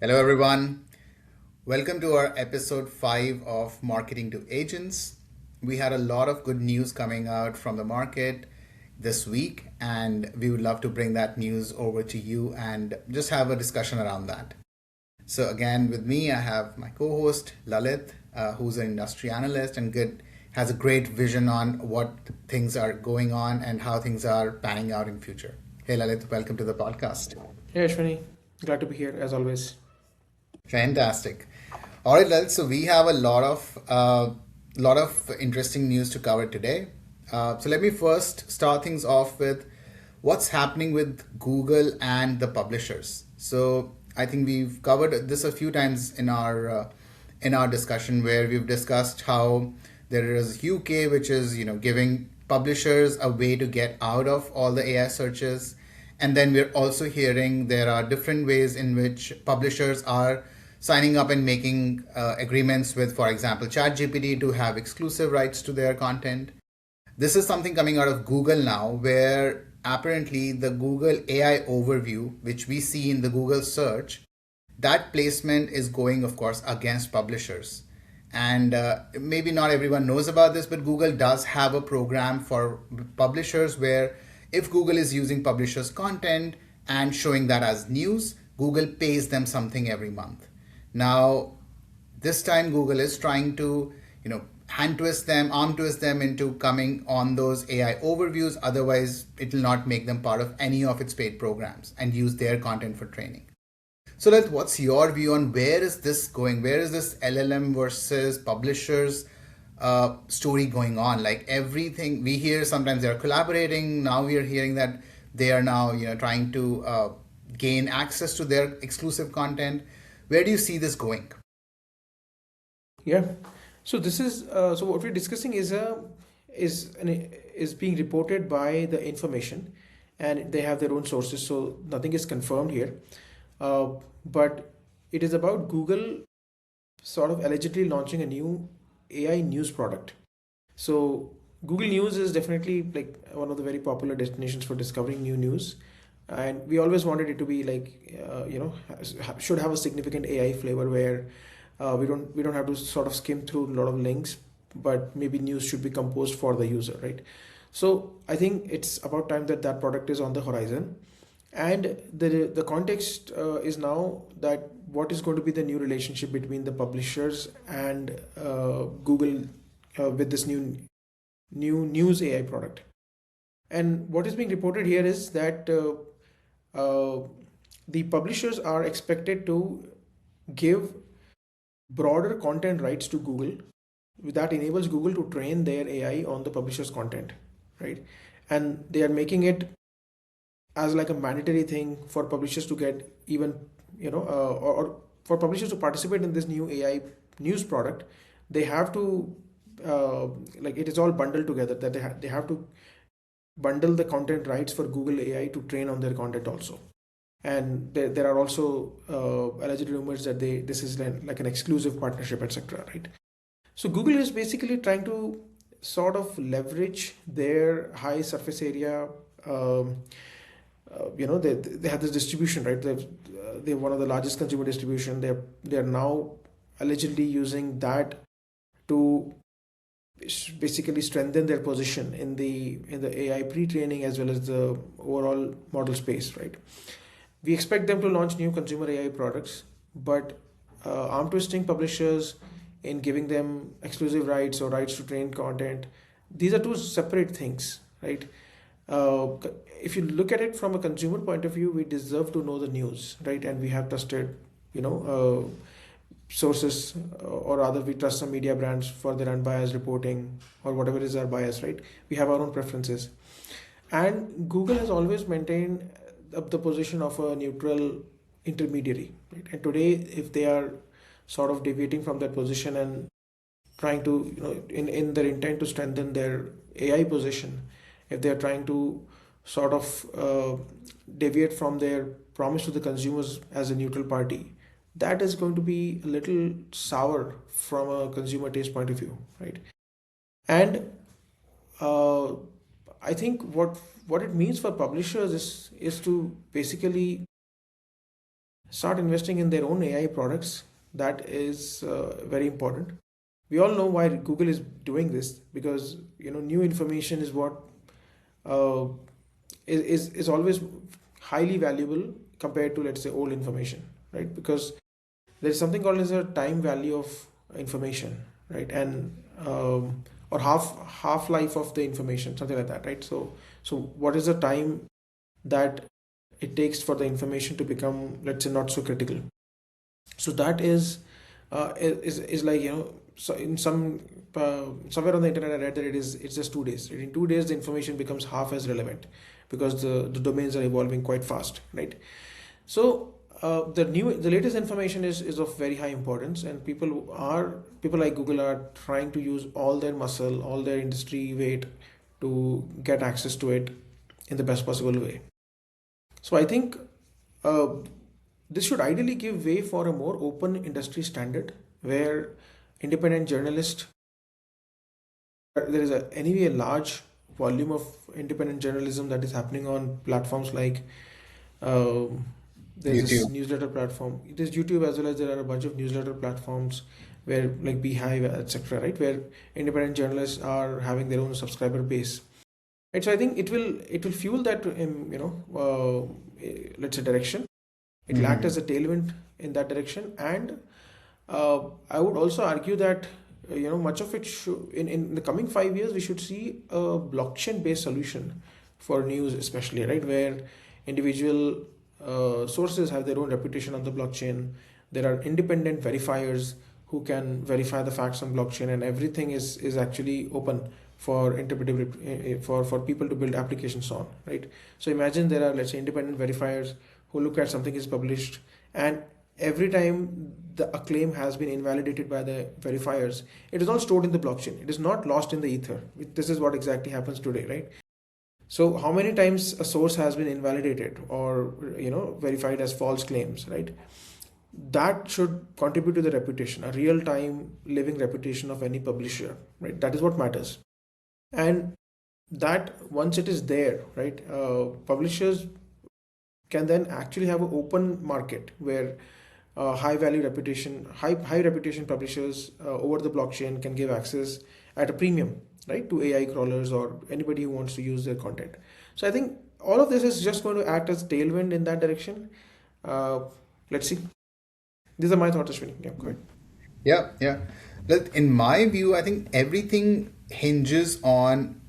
Hello, everyone. Welcome to our episode 5 of Marketing to Agents. We had a lot of good news coming out from the market this week, and we would love to bring that news over to you and just have a discussion around that. So, again, with me, I have my co host Lalit, who's an industry analyst and has a great vision on what things are going on and how things are panning out in future. Hey, Lalit, welcome to the podcast. Hey Ashwini, glad to be here as always. Fantastic. All right, Lal. So we have a lot of interesting news to cover today. So let me first start things off with what's happening with Google and the publishers. So I think we've covered this a few times in our discussion where we've discussed how there is UK, which is giving publishers a way to get out of all the AI searches, and then we're also hearing there are different ways in which publishers are signing up and making agreements with, for example, ChatGPT to have exclusive rights to their content. This is something coming out of Google now, where apparently the Google AI overview, which we see in the Google search, that placement is going, of course, against publishers. And maybe not everyone knows about this, but Google does have a program for publishers where if Google is using publishers' content and showing that as news, Google pays them something every month. Now, this time Google is trying to, hand twist them, arm twist them into coming on those AI overviews. Otherwise, it will not make them part of any of its paid programs and use their content for training. So, what's your view on where is this going? Where is this LLM versus publishers story going on? Like everything we hear, sometimes they are collaborating. Now we are hearing that they are now trying to gain access to their exclusive content. Where do you see this going? Yeah. So this is so what we're discussing is being reported by the information, and they have their own sources. So nothing is confirmed here, but it is about Google sort of allegedly launching a new AI news product. So Google News is definitely like one of the very popular destinations for discovering new news, and we always wanted it to be like should have a significant AI flavor where we don't have to sort of skim through a lot of links, but maybe news should be composed for the user, right? So I think it's about time that that product is on the horizon, and the context is now that what is going to be the new relationship between the publishers and Google with this new news AI product. And what is being reported here is that the publishers are expected to give broader content rights to Google that enables Google to train their AI on the publisher's content, right? And they are making it as like a mandatory thing for publishers to get even, or for publishers to participate in this new AI news product, they have to, like it is all bundled together that they have to bundle the content rights for Google AI to train on their content also. And there are also alleged rumors that this is like an exclusive partnership, etc. Right? So Google is basically trying to sort of leverage their high surface area. Um, they have this distribution, right? They're one of the largest consumer distribution. They're now allegedly using that to basically strengthen their position in the AI pre-training as well as the overall model space, right? We expect them to launch new consumer AI products, but arm twisting publishers in giving them exclusive rights or rights to train content, these are two separate things, right? Uh, if you look at it from a consumer point of view, we deserve to know the news, right? And we have trusted, sources, or rather, we trust some media brands for their unbiased reporting or whatever is our bias, right? We have our own preferences. And Google has always maintained the position of a neutral intermediary, right? And today, if they are sort of deviating from that position and trying to, in their intent to strengthen their AI position, if they are trying to sort of deviate from their promise to the consumers as a neutral party, that is going to be a little sour from a consumer taste point of view, right? And uh, I think what it means for publishers is to basically start investing in their own AI products. That is very important. We all know why Google is doing this, because new information is what uh, is always highly valuable compared to, let's say, old information, right? Because there is something called as a time value of information, right? And or half life of the information, something like that, right? So what is the time that it takes for the information to become, let's say, not so critical? So that is like, so in somewhere on the internet I read that it's just 2 days. In 2 days the information becomes half as relevant, because the domains are evolving quite fast, right? So the latest information is of very high importance, and people like Google are trying to use all their muscle, all their industry weight to get access to it in the best possible way. So I think uh, this should ideally give way for a more open industry standard, where independent journalists, there is anyway a large volume of independent journalism that is happening on platforms like, um, there's this YouTube. newsletter platform. It is YouTube, as well as there are a bunch of newsletter platforms where, like Beehive, etc., right, where independent journalists are having their own subscriber base. Right, so I think it will fuel that, let's say, direction. It will act Hmm. as a tailwind in that direction, and I would also argue that much of it should, in the coming 5 years we should see a blockchain based solution for news, especially, right, where individual sources have their own reputation on the blockchain. There are independent verifiers who can verify the facts on blockchain, and everything is actually open for interpretive, for people to build applications on, right? So imagine there are, let's say, independent verifiers who look at something is published, and every time a claim has been invalidated by the verifiers, it is all stored in the blockchain. It is not lost in the ether. This is what exactly happens today, right? So how many times a source has been invalidated or verified as false claims, right? That should contribute to the reputation, a real time living reputation of any publisher, right? That is what matters. And that, once it is there, right, publishers can then actually have an open market where high reputation publishers over the blockchain can give access at a premium, right, to AI crawlers or anybody who wants to use their content. So I think all of this is just going to act as tailwind in that direction. Uh, let's see. These are my thoughts, Ashwini. Yeah, go ahead. Yeah, yeah. Look, in my view, I think everything hinges on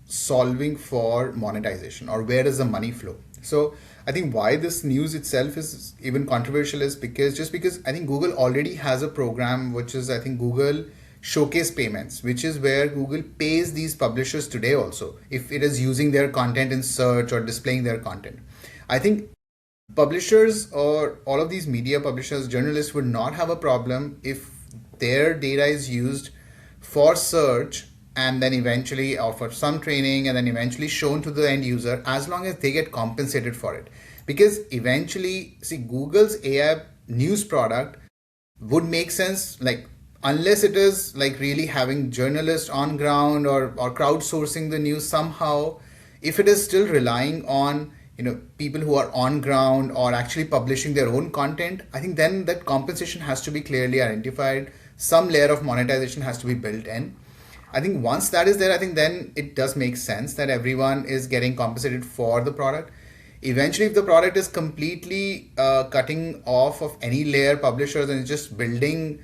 solving for monetization, or where does the money flow. So I think why this news itself is even controversial is because I think Google already has a program which is, I think, Google Showcase Payments, which is where Google pays these publishers today also if it is using their content in search or displaying their content. I think publishers or all of these media publishers, journalists would not have a problem if their data is used for search and then eventually, or for some training and then eventually shown to the end user, as long as they get compensated for it. Because eventually, see, Google's AI news product would make sense, like, unless it is like really having journalists on ground, or crowdsourcing the news somehow. If it is still relying on people who are on ground or actually publishing their own content, I think then that compensation has to be clearly identified. Some layer of monetization has to be built in. I think once that is there, I think then it does make sense that everyone is getting compensated for the product. Eventually, if the product is completely cutting off of any layer publishers and it's just building,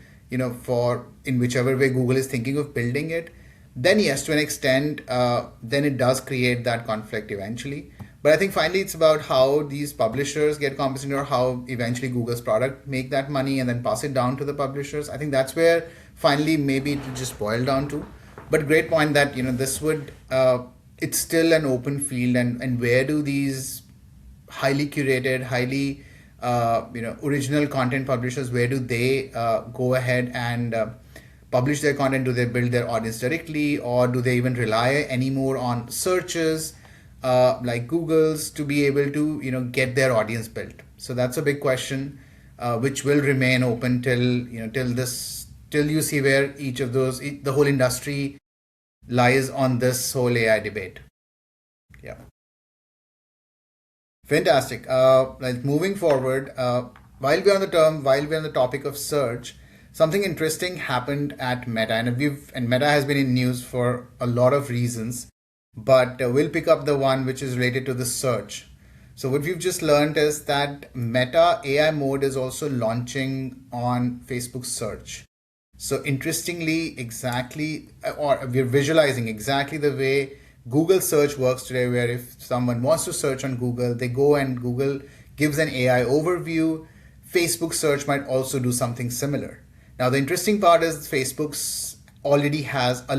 for in whichever way Google is thinking of building it, then yes, to an extent, then it does create that conflict eventually. But I think finally it's about how these publishers get compensated, or how eventually Google's product make that money and then pass it down to the publishers. I think that's where finally maybe it will just boil down to. But great point that this would it's still an open field, and where do these highly curated, highly original content publishers, where do they go ahead and publish their content? Do they build their audience directly, or do they even rely anymore on searches like Google's to be able to get their audience built? So that's a big question, which will remain open till till you see where each of those, the whole industry lies on this whole AI debate. Yeah. Fantastic. Like moving forward, while we're on the topic of search, something interesting happened at Meta, and Meta has been in news for a lot of reasons, but we'll pick up the one which is related to the search. So what we've just learned is that Meta AI mode is also launching on Facebook search. So interestingly, or we're visualizing exactly the way Google search works today, where if someone wants to search on Google, they go and Google gives an AI overview. Facebook search might also do something similar. Now, the interesting part is Facebook's already has a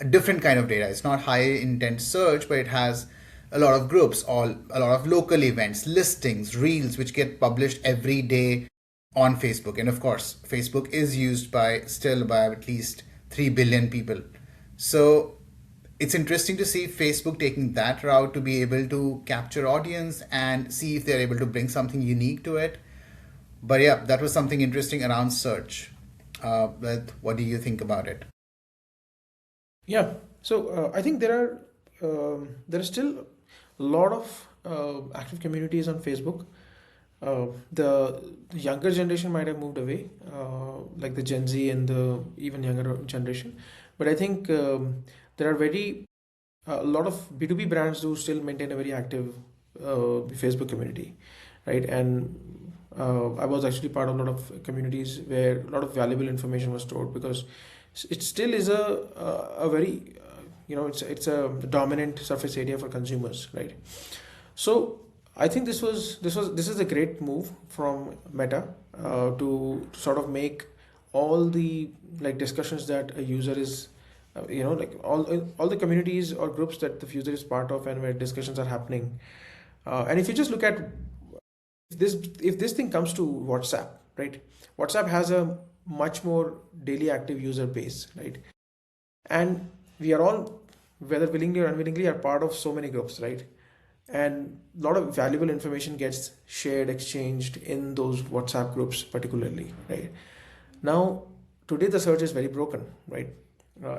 different kind of data. It's not high intent search, but it has a lot of groups, a lot of local events, listings, reels, which get published every day on Facebook. And of course, Facebook is used by at least 3 billion people. So it's interesting to see Facebook taking that route to be able to capture audience and see if they're able to bring something unique to it. But yeah, that was something interesting around search. What do you think about it? Yeah. So I think there are still a lot of active communities on Facebook. The younger generation might have moved away, like the Gen Z and the even younger generation. But I think there are a lot of B2B brands who still maintain a very active Facebook community, right? And I was actually part of a lot of communities where a lot of valuable information was stored, because it still is a very it's a dominant surface area for consumers, right? So I think this is a great move from Meta to sort of make all the like discussions that a user is like all the communities or groups that the user is part of and where discussions are happening. And if you just look at if this thing comes to WhatsApp, right? WhatsApp has a much more daily active user base, right? And we are all, whether willingly or unwillingly, are part of so many groups, right? And a lot of valuable information gets shared, exchanged in those WhatsApp groups particularly, right? Now today the search is very broken, right?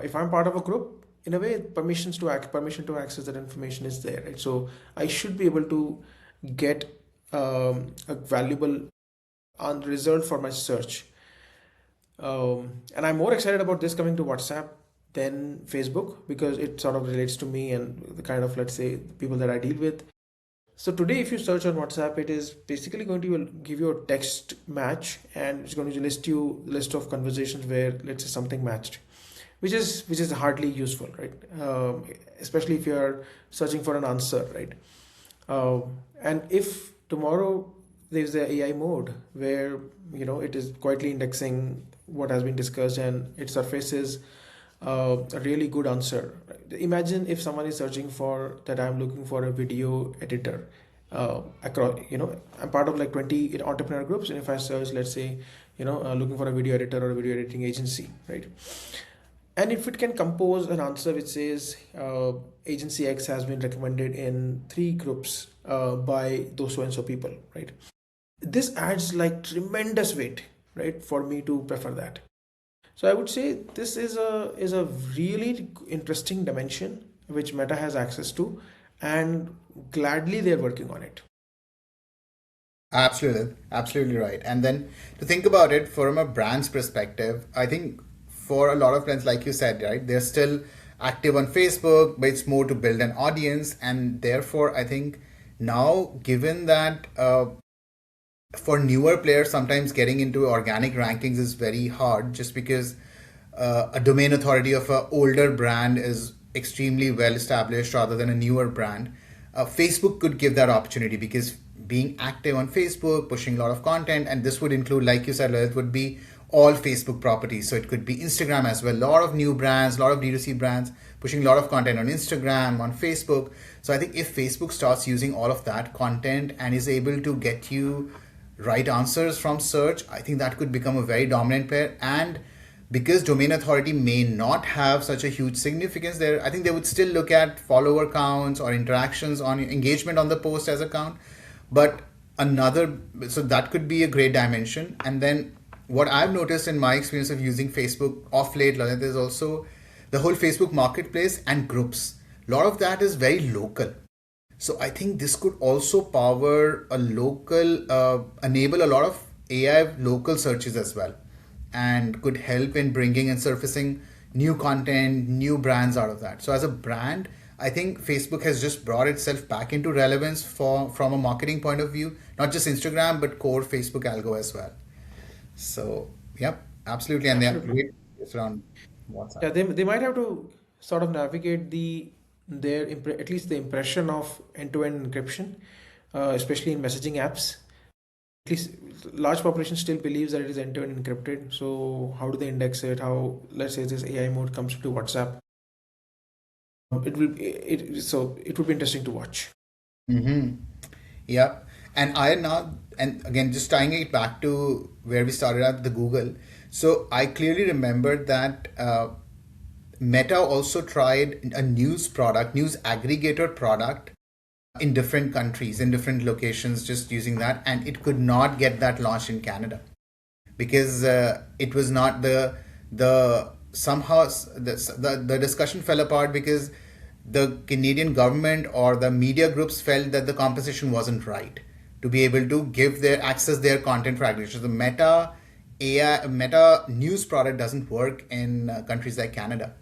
If I'm part of a group, in a way permission to access that information is there, right? So I should be able to get a valuable result for my search. And I'm more excited about this coming to WhatsApp than Facebook, because it sort of relates to me and the kind of, let's say, people that I deal with. So today, if you search on WhatsApp, it is basically going to give you a text match, and it's going to list of conversations where, let's say, something matched, which is hardly useful, right? Especially if you are searching for an answer, right? And if tomorrow there's the AI mode where it is quietly indexing what has been discussed and it surfaces a really good answer. Right? Imagine if someone is searching for that, I'm looking for a video editor. Across, I'm part of like 20 entrepreneur groups, and if I search, let's say, looking for a video editor or a video editing agency, right? And if it can compose an answer which says agency X has been recommended in 3 groups by those so and so people, right? This adds like tremendous weight, right, for me to prefer that. So I would say this is a really interesting dimension which Meta has access to, and gladly they're working on it. Absolutely, absolutely right. And then to think about it from a brand's perspective, I think for a lot of brands, like you said, right, they're still active on Facebook, but it's more to build an audience. And therefore, I think now, given that for newer players, sometimes getting into organic rankings is very hard, just because a domain authority of an older brand is extremely well established rather than a newer brand. Facebook could give that opportunity, because being active on Facebook, pushing a lot of content, and this would include, like you said, it would be all Facebook properties. So it could be Instagram as well. A lot of new brands, a lot of D2C brands pushing a lot of content on Instagram, on Facebook. So I think if Facebook starts using all of that content and is able to get you right answers from search, I think that could become a very dominant player. And because domain authority may not have such a huge significance there, I think they would still look at follower counts or interactions on engagement on the post as a count. But so that could be a great dimension. And then what I've noticed in my experience of using Facebook off late, there's also the whole Facebook marketplace and groups. A lot of that is very local. So I think this could also power a local, enable a lot of AI local searches as well, and could help in bringing and surfacing new content, new brands out of that. So as a brand, I think Facebook has just brought itself back into relevance for from a marketing point of view, not just Instagram but core Facebook algo as well. So yep, absolutely, and they have Absolutely. great around WhatsApp. Yeah, they might have to sort of navigate at least the impression of end-to-end encryption, especially in messaging apps. At least large population still believes that it is end-to-end encrypted. So how do they index it? How, let's say this AI mode comes to WhatsApp, it would be interesting to watch. Mm-hmm. Yeah. And I now, and again, just tying it back to where we started at the Google. So I clearly remembered that Meta also tried a news product, news aggregator product in different countries, in different locations, just using that. And it could not get that launched in Canada because it was not the somehow the discussion fell apart because the Canadian government or the media groups felt that the compensation wasn't right to be able to give their access their content for aggregation. The Meta news product doesn't work in countries like Canada.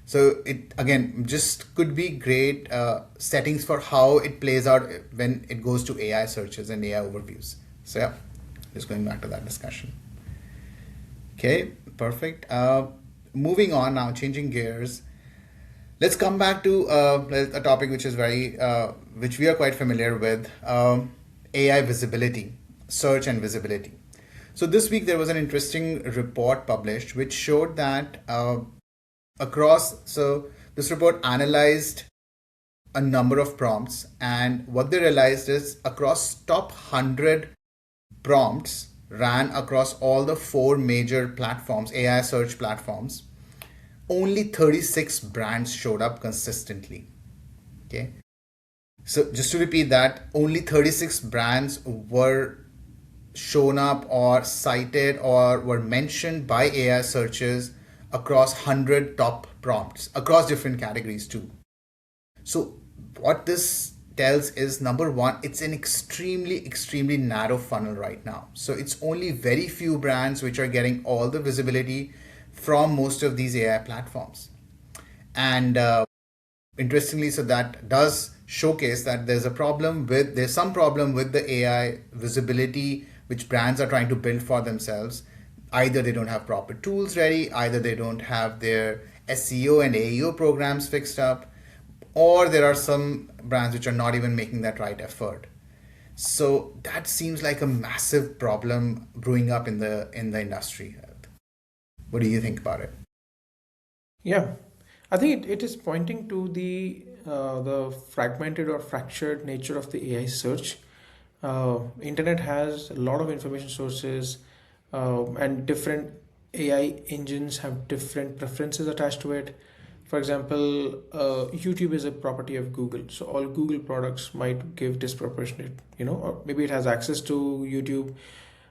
So it again just could be great settings for how it plays out when it goes to AI searches and AI overviews. So yeah, just going back to that discussion. Okay, perfect. Moving on now, changing gears. Let's come back to a topic which is which we are quite familiar with, AI visibility, search and visibility. So this week there was an interesting report published which showed that so this report analyzed a number of prompts, and what they realized is across top 100 prompts ran across all the four major platforms, AI search platforms, only 36 brands showed up consistently. Okay. So just to repeat that, only 36 brands were shown up or cited or were mentioned by AI searches across 100 top prompts across different categories too. So what this tells is, number one, it's an extremely narrow funnel right now. So it's only very few brands which are getting all the visibility from most of these AI platforms. And interestingly, so that does showcase that there's some problem with the AI visibility which brands are trying to build for themselves. Either they don't have proper tools ready, either they don't have their SEO and AEO programs fixed up, or there are some brands which are not even making that right effort. So that seems like a massive problem brewing up in the industry. What do you think about it? Yeah, I think it is pointing to the fragmented or fractured nature of the AI search. Internet has a lot of information sources, and different AI engines have different preferences attached to it. For example, YouTube is a property of Google, so all Google products might give disproportionate, or maybe it has access to YouTube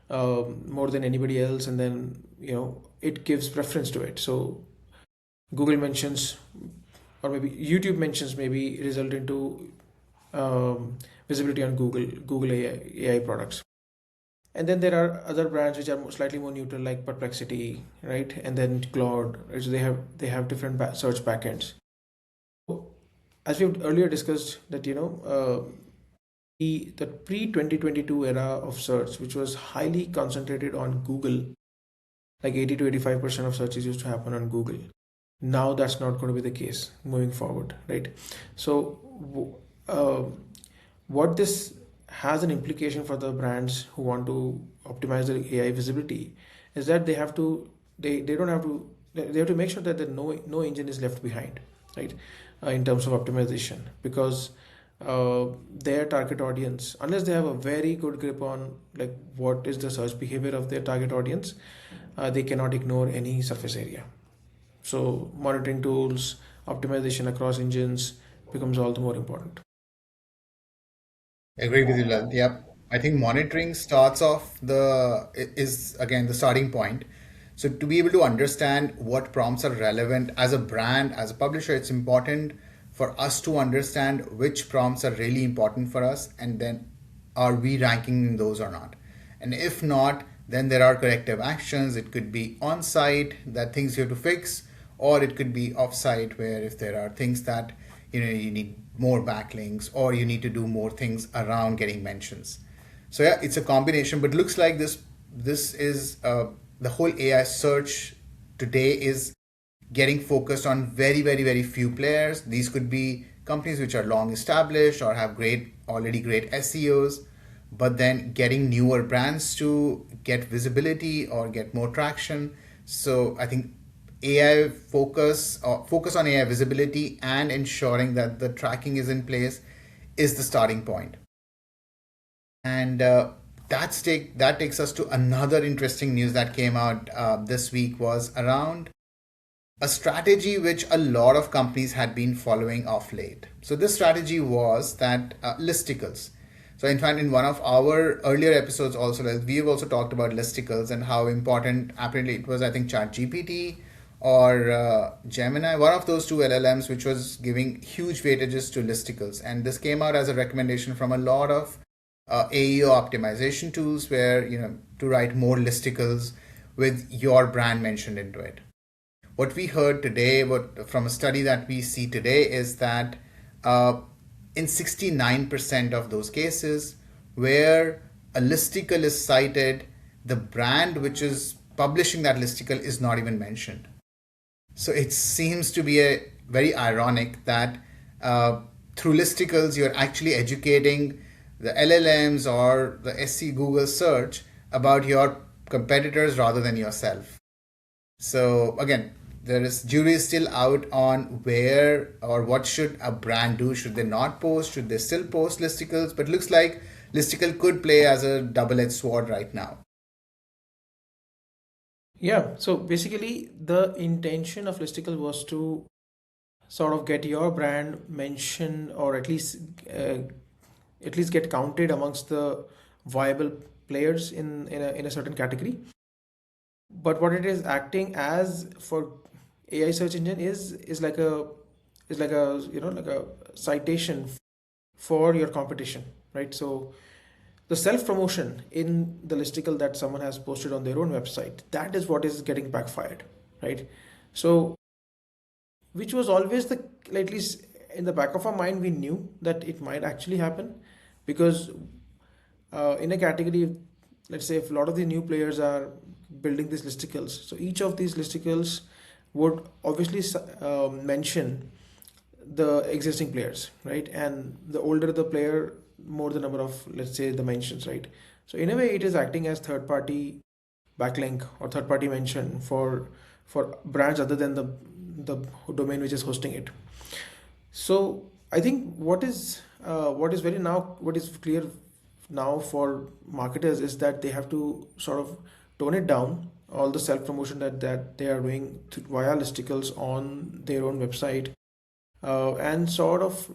more than anybody else, and then it gives preference to it. So Google mentions, or maybe YouTube mentions, maybe result into visibility on Google AI products. And then there are other brands which are slightly more neutral, like Perplexity, right? And then Claude. Right? So they have different search backends. So, as we've earlier discussed, that the pre 2022 era of search, which was highly concentrated on Google, like 80 to 85% of searches used to happen on Google. Now that's not going to be the case moving forward, right? So uh, what this has an implication for the brands who want to optimize their AI visibility is that they don't have to they have to make sure that no engine is left behind, right? In terms of optimization, because their target audience, unless they have a very good grip on like what is the search behavior of their target audience, they cannot ignore any surface area. So monitoring tools, optimization across engines becomes all the more important. Agree with you, Lalit. Yep. I think monitoring is again the starting point. So to be able to understand what prompts are relevant as a brand, as a publisher, it's important for us to understand which prompts are really important for us, and then are we ranking those or not. And if not, then there are corrective actions. It could be on site, that things you have to fix, or it could be off site, where if there are things that you need more backlinks, or you need to do more things around getting mentions. So yeah, it's a combination, but looks like this is the whole AI search today is getting focused on very few players. These could be companies which are long established or have already great SEOs, but then getting newer brands to get visibility or get more traction. So I think AI focus on AI visibility and ensuring that the tracking is in place is the starting point. And that takes us to another interesting news that came out this week, was around a strategy which a lot of companies had been following of late. So this strategy was that listicles. So in fact, in one of our earlier episodes also, we have also talked about listicles and how important apparently it was, I think, ChatGPT or Gemini, one of those two LLMs, which was giving huge weightages to listicles. And this came out as a recommendation from a lot of AEO optimization tools, where, to write more listicles with your brand mentioned into it. What we heard today, from a study that we see today, is that in 69% of those cases where a listicle is cited, the brand which is publishing that listicle is not even mentioned. So it seems to be a very ironic that through listicles you're actually educating the LLMs or the SC Google search about your competitors rather than yourself. So again, jury is still out on where or what should a brand do. Should they not post? Should they still post listicles? But looks like listicle could play as a double-edged sword right now. Yeah, so basically the intention of listicle was to sort of get your brand mentioned, or uh, at least get counted amongst the viable players in a certain category. But what it is acting as for AI search engine is like a citation for your competition, right? So the self promotion in the listicle that someone has posted on their own website, that is what is getting backfired, right? So which was always at least in the back of our mind, we knew that it might actually happen, because in a category, let's say if a lot of the new players are building these listicles, so each of these listicles would obviously mention the existing players, right? And the older the player, more the number of, let's say, the mentions, right? So in a way, it is acting as third party backlink or third party mention for brands other than the domain which is hosting it. So I think what is clear now for marketers is that they have to sort of tone it down, all the self promotion that they are doing via listicles on their own website, and sort of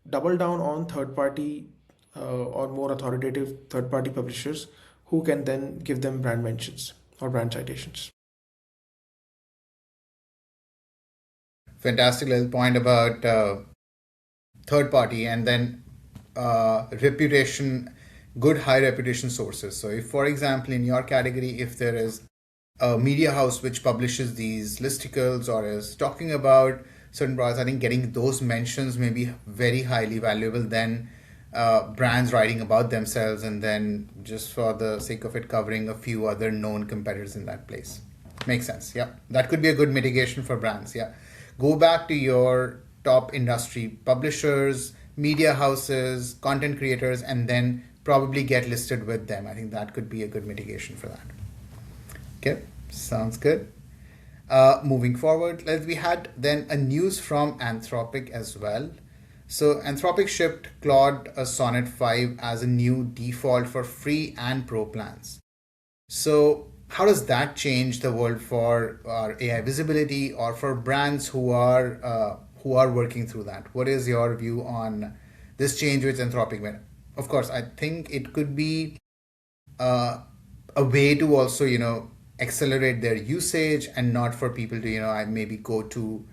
double down on third party or more authoritative third party publishers who can then give them brand mentions or brand citations. Fantastic little point about third party, and then reputation, good high reputation sources. So if, for example, in your category, if there is a media house which publishes these listicles or is talking about certain products, I think getting those mentions may be very highly valuable than brands writing about themselves and then just for the sake of it covering a few other known competitors in that place. Makes sense. Yeah, that could be a good mitigation for brands. Yeah, go back to your top industry publishers, media houses, content creators, and then probably get listed with them. I think that could be a good mitigation for that. Okay, sounds good. Moving forward, we had then a news from Anthropic as well. So Anthropic shipped Claude Sonnet 5 as a new default for free and pro plans. So how does that change the world for our AI visibility or for brands who are working through that? What is your view on this change which Anthropic made? Of course, I think it could be a way to also accelerate their usage and not for people to maybe go to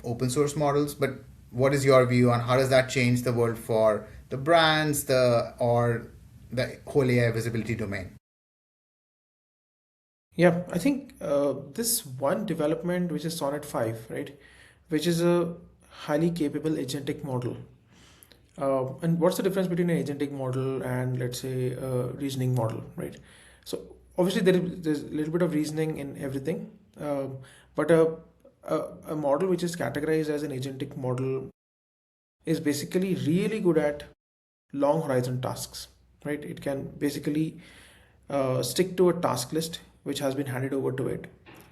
open source models. But what is your view on how does that change the world for the brands, or the whole AI visibility domain? Yeah, I think this one development, which is Sonnet 5, right, which is a highly capable agentic model. And what's the difference between an agentic model and, let's say, a reasoning model, right? So obviously there's a little bit of reasoning in everything, but a model which is categorized as an agentic model is basically really good at long horizon tasks, right? It can basically stick to a task list which has been handed over to it,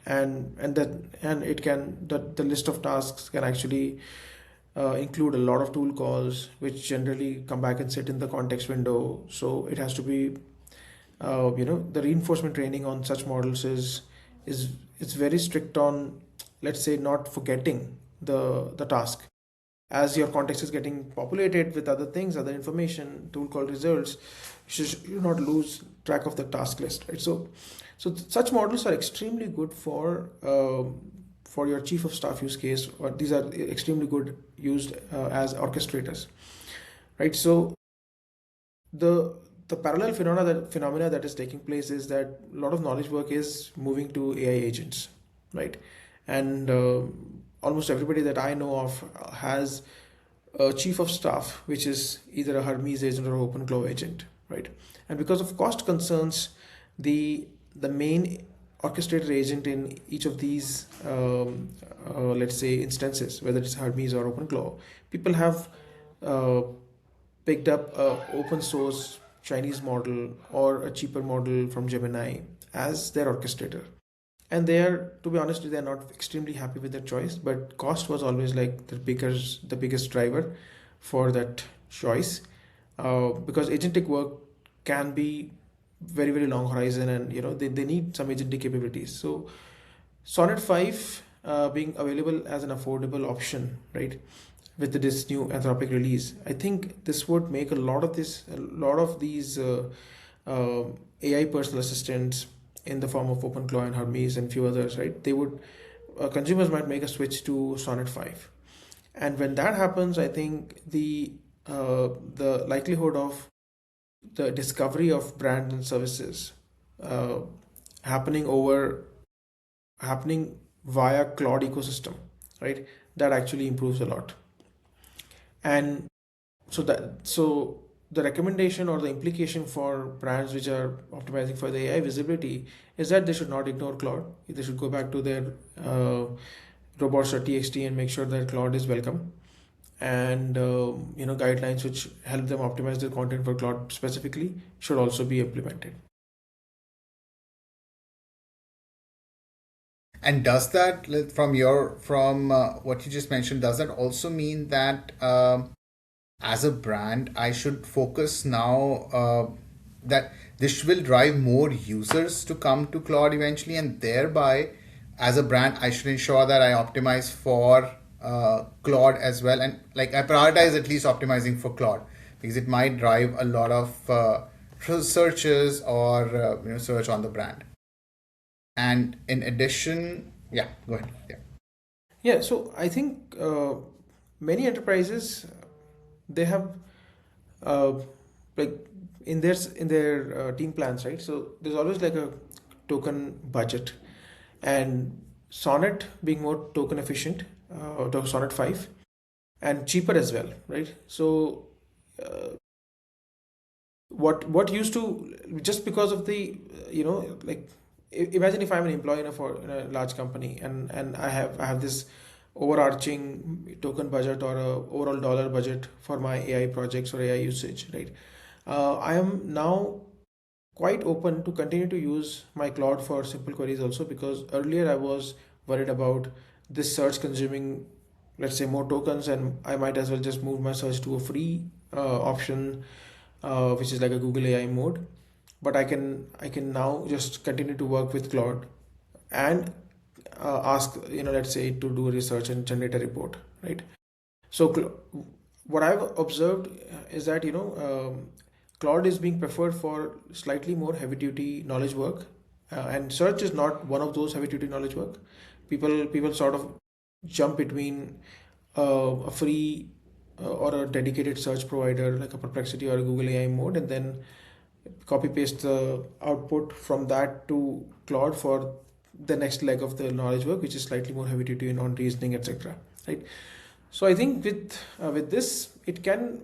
and it can the list of tasks can actually include a lot of tool calls which generally come back and sit in the context window. So it has to be the reinforcement training on such models is it's very strict on, let's say, not forgetting the task as your context is getting populated with other things, other information, tool called results. You not lose track of the task list, right? So such models are extremely good for your chief of staff use case, or these are extremely good used as orchestrators, right? So the the parallel phenomena that is taking place is that a lot of knowledge work is moving to AI agents, right? And almost everybody that I know of has a chief of staff, which is either a Hermes agent or an OpenClaw agent, right? And because of cost concerns, the main orchestrator agent in each of these, let's say, instances, whether it's Hermes or OpenClaw, people have uh, picked up a open source Chinese model or a cheaper model from Gemini as their orchestrator. And they are, to be honest, they are not extremely happy with their choice, but cost was always like the biggest driver for that choice, because agentic work can be very very long horizon, and they need some agentic capabilities. So Sonnet 5 being available as an affordable option, right, with this new Anthropic release, I think this would make a lot of these uh, AI personal assistants in the form of OpenClaw and Hermes and few others, right? Consumers might make a switch to Sonnet 5, and when that happens, I think the likelihood of the discovery of brands and services uh, happening over happening via cloud ecosystem, right? That actually improves a lot. And so the recommendation or the implication for brands which are optimizing for the AI visibility is that they should not ignore cloud. They should go back to their robots or TXT and make sure that cloud is welcome, and guidelines which help them optimize their content for cloud specifically should also be implemented. And does that, from what you just mentioned, does that also mean that as a brand, I should focus now that this will drive more users to come to Claude eventually, and thereby, as a brand, I should ensure that I optimize for Claude as well, and like I prioritize at least optimizing for Claude because it might drive a lot of searches or search on the brand. And in addition, yeah, go ahead. Yeah. Yeah, so I think many enterprises, they have uh, like in their team plans, right? So there's always like a token budget, and Sonnet being more token efficient, to Sonnet 5, and cheaper as well, right? So what used to, just because of the like, imagine if I'm an employee in a large company, and I have this overarching token budget or a overall dollar budget for my AI projects or AI usage, right? I am now quite open to continue to use my cloud for simple queries also, because earlier I was worried about this search consuming, let's say, more tokens, and I might as well just move my search to a free option, which is like a Google AI mode. But I can now just continue to work with Claude and ask, let's say, to do research and generate a report, right? So what I've observed is that Claude is being preferred for slightly more heavy duty knowledge work, and search is not one of those heavy duty knowledge work. People sort of jump between a free or a dedicated search provider like a Perplexity or a Google AI mode, and then copy paste the output from that to Claude for the next leg of the knowledge work, which is slightly more heavy duty on reasoning, etc. Right. So I think with this, it can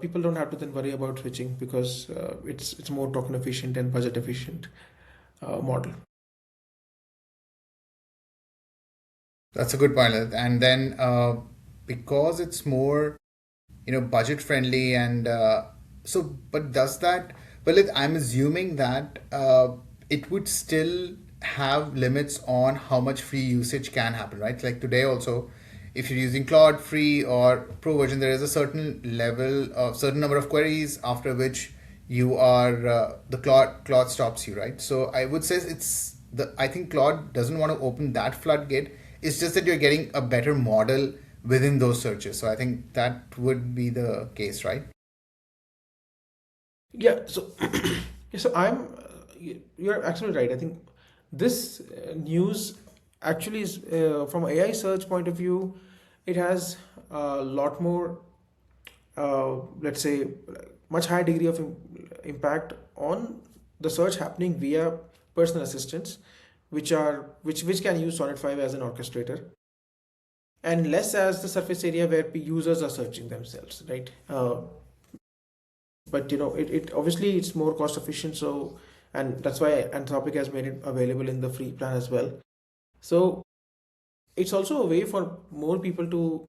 people don't have to then worry about switching, because it's more token efficient and budget efficient model. That's a good point, Lalit. And then because it's more, budget friendly, and but does that, well, I'm assuming that it would still have limits on how much free usage can happen, right? Like today also, if you're using Claude free or pro version, there is a certain level of certain number of queries after which you are the Claude stops you, right? So I would say I think Claude doesn't want to open that floodgate. It's just that you're getting a better model within those searches. So I think that would be the case, right? Yeah. So yeah, so you're absolutely right. I think this news actually is from AI search point of view, it has a lot more, let's say, much higher degree of impact on the search happening via personal assistants, which can use Sonnet 5 as an orchestrator, and less as the surface area where users are searching themselves, right? But it obviously it's more cost efficient, so, and that's why Anthropic has made it available in the free plan as well. So it's also a way for more people to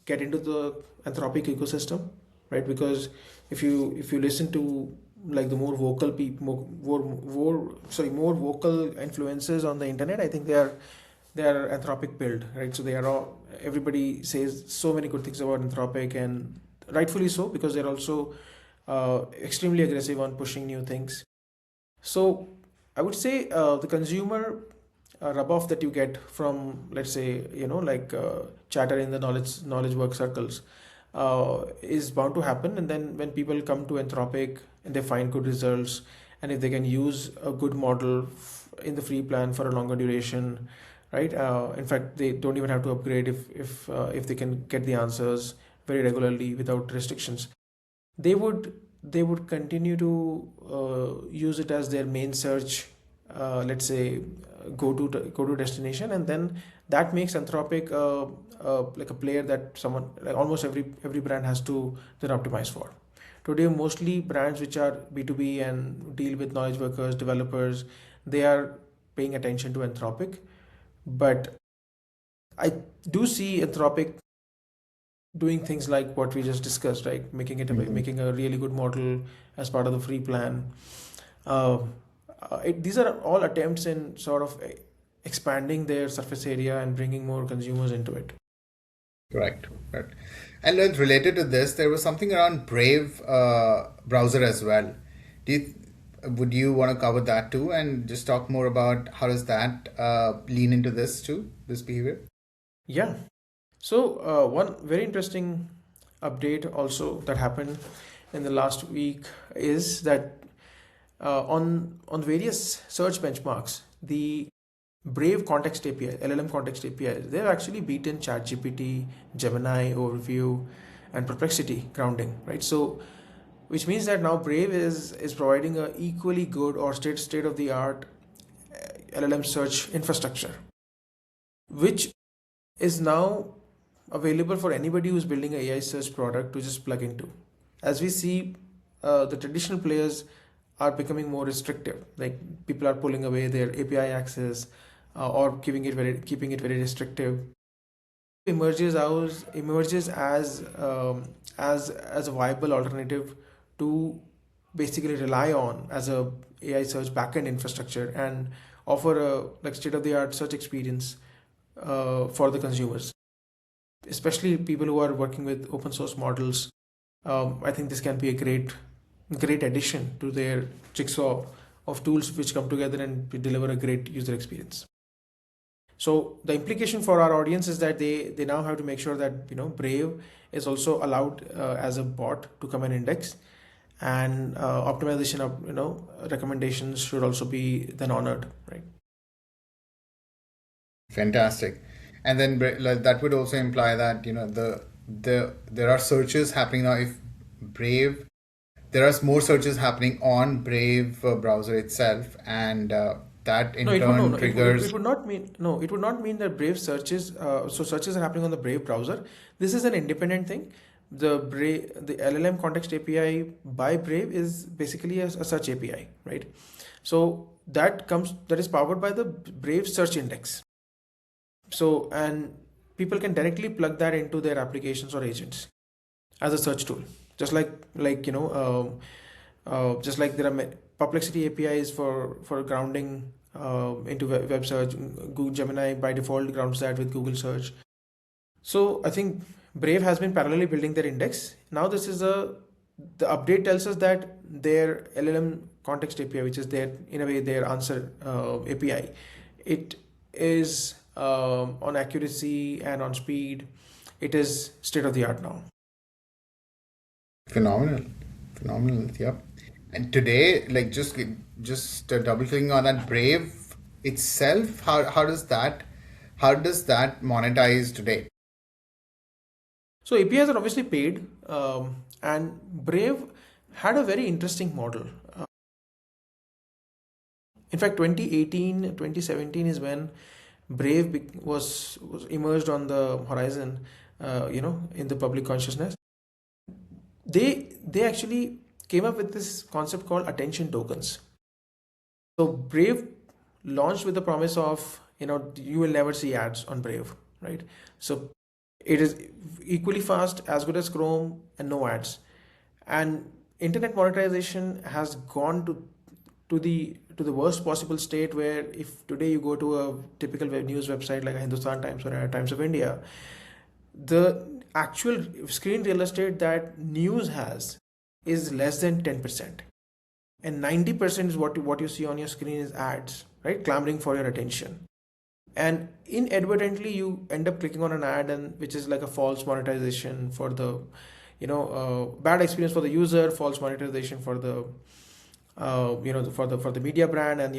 get into the Anthropic ecosystem, right? Because if you listen to like the more vocal people, more vocal influencers on the internet, I think they are Anthropic build, right? So they are all, everybody says so many good things about Anthropic, and rightfully so, because they're also extremely aggressive on pushing new things. So I would say the consumer rub off that you get from, let's say, like chatter in the knowledge work circles is bound to happen. And then when people come to Anthropic and they find good results, and if they can use a good model in the free plan for a longer duration, right? In fact, they don't even have to upgrade if they can get the answers very regularly without restrictions. They would continue to use it as their main search, let's say, go to destination, and then that makes Anthropic like a player that someone, like almost every brand has to then optimize for. Today, mostly brands which are B2B and deal with knowledge workers, developers, they are paying attention to Anthropic. But I do see Anthropic doing things like what we just discussed, right? Making a really good model as part of the free plan. Uh, these are all attempts in sort of expanding their surface area and bringing more consumers into it. Correct. Correct. And then related to this, there was something around Brave browser as well. Would you want to cover that too, and just talk more about how does that lean into this too, this behavior? Yeah. So one very interesting update also that happened in the last week is that on various search benchmarks, the Brave Context API, LLM Context API, they've actually beaten ChatGPT, Gemini, Overview, and Perplexity grounding, right? So, which means that now Brave is providing a equally good or state of the art LLM search infrastructure, which is now available for anybody who's building an AI search product to just plug into. As we see, the traditional players are becoming more restrictive. Like people are pulling away their API access, or keeping it very restrictive. Emerges as a viable alternative to basically rely on as a AI search backend infrastructure, and offer a like state of the art search experience for the consumers, especially people who are working with open source models. I think this can be a great addition to their jigsaw of tools which come together and deliver a great user experience. So the implication for our audience is that they now have to make sure that Brave is also allowed as a bot to come and index, and optimization of recommendations should also be then honored, right? Fantastic. And then like, that would also imply that there are searches happening now. If Brave, there are more searches happening on Brave browser itself, and that No, in it would no, turn no. It triggers. would not mean no. It would not mean that Brave searches. So searches are happening on the Brave browser. This is an independent thing. The LLM context API by Brave is basically a search API, right? So that is powered by the Brave search index. So and people can directly plug that into their applications or agents as a search tool, just like just like there are Perplexity APIs for grounding into web search. Google Gemini by default grounds that with Google search. So I think Brave has been parallelly building their index. Now the update tells us that their LLM context API, which is their in a way their answer API, it is on accuracy and on speed. It is state of the art now. Phenomenal, phenomenal. Yep. And today, like just double clicking on that Brave itself, how does that monetize today? So APIs are obviously paid, and Brave had a very interesting model. In fact, 2018, 2017 is when Brave was emerged on the horizon, in the public consciousness. They actually came up with this concept called attention tokens. So Brave launched with the promise of, you will never see ads on Brave, right? So it is equally fast, as good as Chrome, and no ads. And internet monetization has gone to the worst possible state, where if today you go to a typical news website like a Hindustan Times or a Times of India, the actual screen real estate that news has is less than 10%, and 90% is what you see on your screen is ads, right, clamoring for your attention. And inadvertently you end up clicking on an ad, and which is like a false monetization for the bad experience for the user, false monetization for the for the media brand, and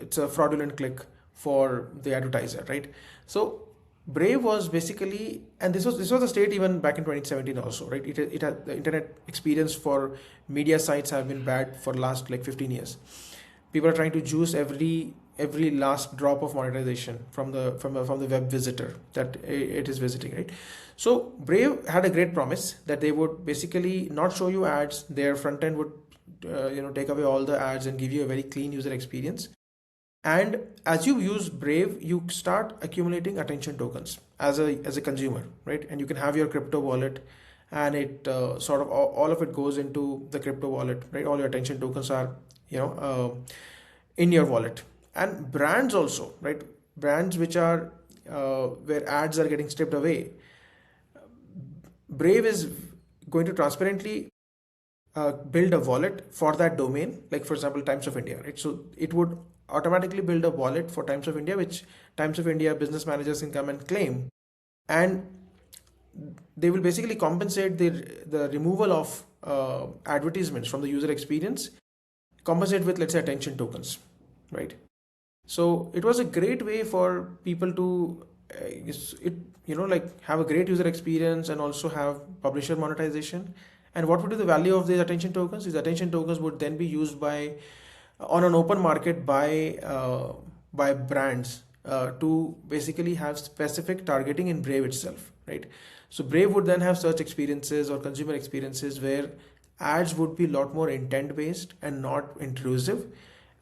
it's a fraudulent click for the advertiser, right? So Brave was basically, and this was the state even back in 2017 also, right? It had the internet experience for media sites have been bad for the last like 15 years. People are trying to juice every last drop of monetization from the web visitor that it is visiting, right? So Brave had a great promise that they would basically not show you ads. Their front end would take away all the ads and give you a very clean user experience. And as you use Brave, you start accumulating attention tokens as a consumer, right? And you can have your crypto wallet, and it sort of all of it goes into the crypto wallet, right? All your attention tokens are in your wallet. And brands also, right? Brands which are where ads are getting stripped away. Brave is going to transparently build a wallet for that domain, like for example Times of India, right? So it would automatically build a wallet for Times of India, which Times of India business managers can come and claim, and they will basically compensate the removal of advertisements from the user experience, compensate with, let's say, attention tokens, right? So it was a great way for people to like have a great user experience and also have publisher monetization. And what would be the value of these attention tokens? These attention tokens would then be used by on an open market by brands to basically have specific targeting in Brave itself, right? So Brave would then have search experiences or consumer experiences where ads would be a lot more intent based and not intrusive,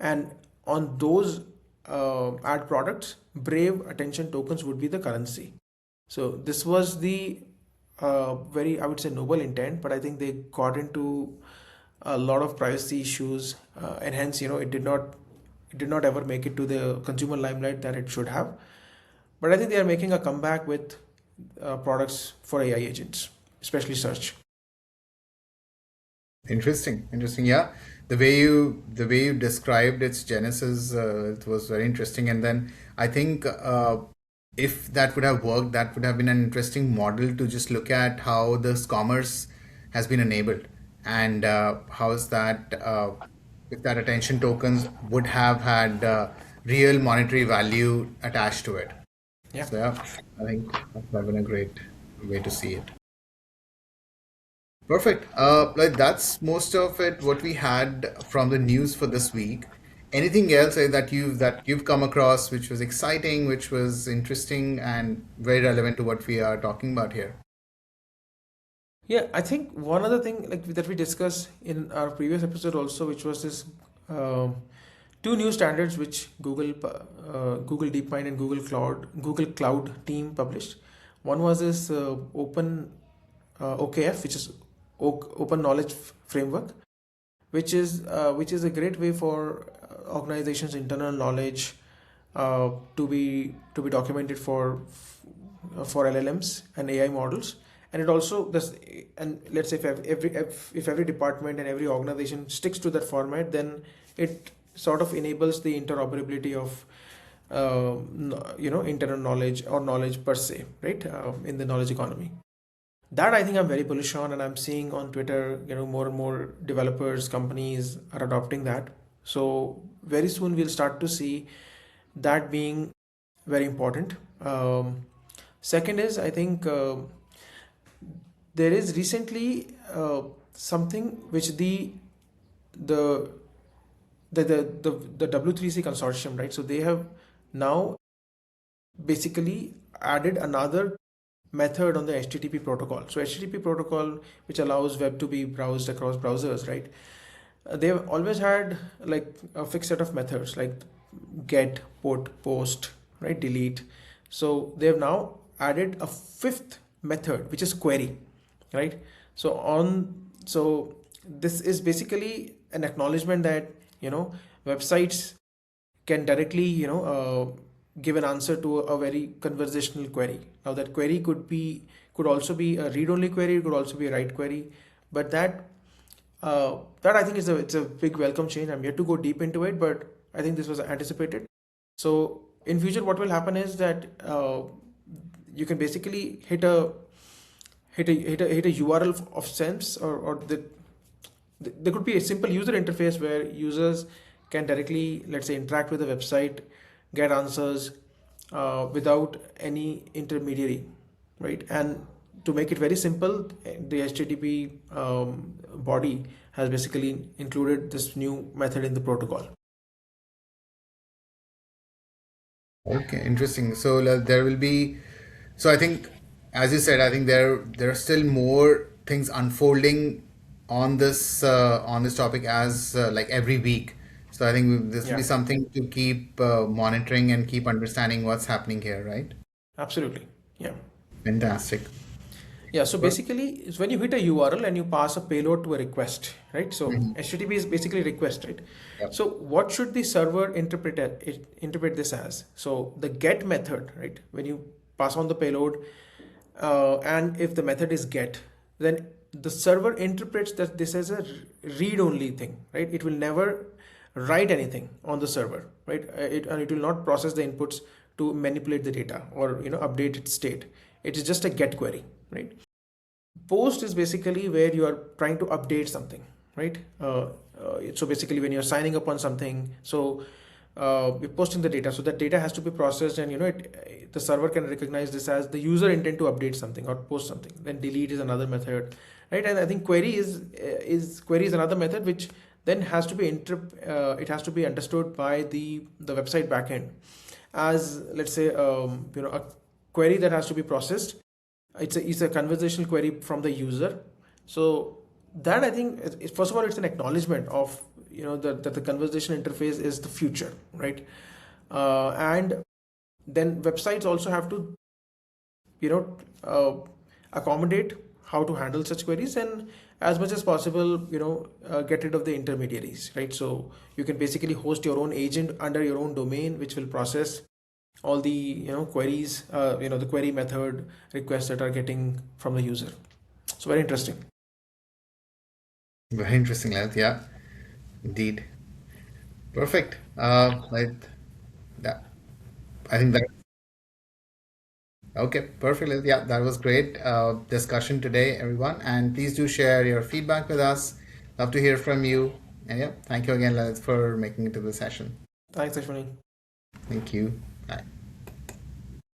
and on those ad products, Brave attention tokens would be the currency. So this was the very, I would say, noble intent, but I think they got into a lot of privacy issues, and hence, it did not ever make it to the consumer limelight that it should have. But I think they are making a comeback with products for AI agents, especially search. Interesting, interesting. Yeah, the way you described its genesis, it was very interesting. And then I think if that would have worked, that would have been an interesting model to just look at how this commerce has been enabled, and how is that if that attention tokens would have had real monetary value attached to it. Yeah. So yeah, I think that's been a great way to see it. Perfect. Like that's most of it. What we had from the news for this week. Anything else that you've come across which was exciting, which was interesting, and very relevant to what we are talking about here? Yeah, I think one other thing like that we discussed in our previous episode also, which was this um two new standards which Google DeepMind and Google Cloud team published. One was this open OKF, which is Open Knowledge Framework, which is a great way for organizations' internal knowledge to be documented for LLMs and AI models. And it also does, and let's say if every department and every organization sticks to that format, then it sort of enables the interoperability of internal knowledge or knowledge per se, right, in the knowledge economy. That I think I'm very bullish on, and I'm seeing on Twitter, more and more developers, companies are adopting that. So very soon we'll start to see that being very important. Second is, I think there is recently something which the the W3C consortium, right? So they have now basically added another method on the HTTP protocol. So HTTP protocol, which allows web to be browsed across browsers, right? They've always had like a fixed set of methods like get, put, post, right, delete. So they've now added a fifth method, which is query, right? So this is basically an acknowledgement that websites can directly give an answer to a very conversational query. Now that query could also be a read-only query, it could also be a write query, but that I think it's a big welcome change. I'm yet to go deep into it, but I think this was anticipated. So in future, what will happen is that you can basically hit a URL of sense, or there could be a simple user interface where users can directly, let's say, interact with the website, get answers without any intermediary, right? And to make it very simple, the HTTP body has basically included this new method in the protocol. Okay, interesting. So there will be, so I think, as you said, I think there are still more things unfolding on this topic as like every week. So I think this will be Yeah, something to keep monitoring and keep understanding what's happening here, right? absolutely. Yeah. Fantastic. Yeah, so Per- basically, it's when you hit a URL and you pass a payload to a request, right? So Mhm. HTTP is basically request, right? Yep. So what should the server interpret this as? So the get method, right? When you pass on the payload, and if the method is get, then the server interprets that this as a read-only thing, right? It will never write anything on the server, right? And it will not process the inputs to manipulate the data or update its state. It is just a get query, right? Post is basically where you are trying to update something, right? So basically when you're signing up on something, so you're posting the data, so that data has to be processed, and the server can recognize this as the user intent to update something or post something. Then delete is another method, right? And I think query is another method which then has to be it has to be understood by the website backend as, let's say, a query that has to be processed. It's a conversational query from the user. So that I think first of all, it's an acknowledgement of that the conversation interface is the future, right? And then websites also have to you know accommodate how to handle such queries, and as much as possible get rid of the intermediaries, right? So you can basically host your own agent under your own domain, which will process all the queries, the query method requests that are getting from the user. So very interesting. Very interesting, Lalit. Yeah, indeed. Perfect. That, I think that. Okay, perfect. Yeah, that was great discussion today, everyone. And please do share your feedback with us. Love to hear from you. And yeah, thank you again, Lalit, for making it to the session. Thanks, Ashwini. Thank you. Bye.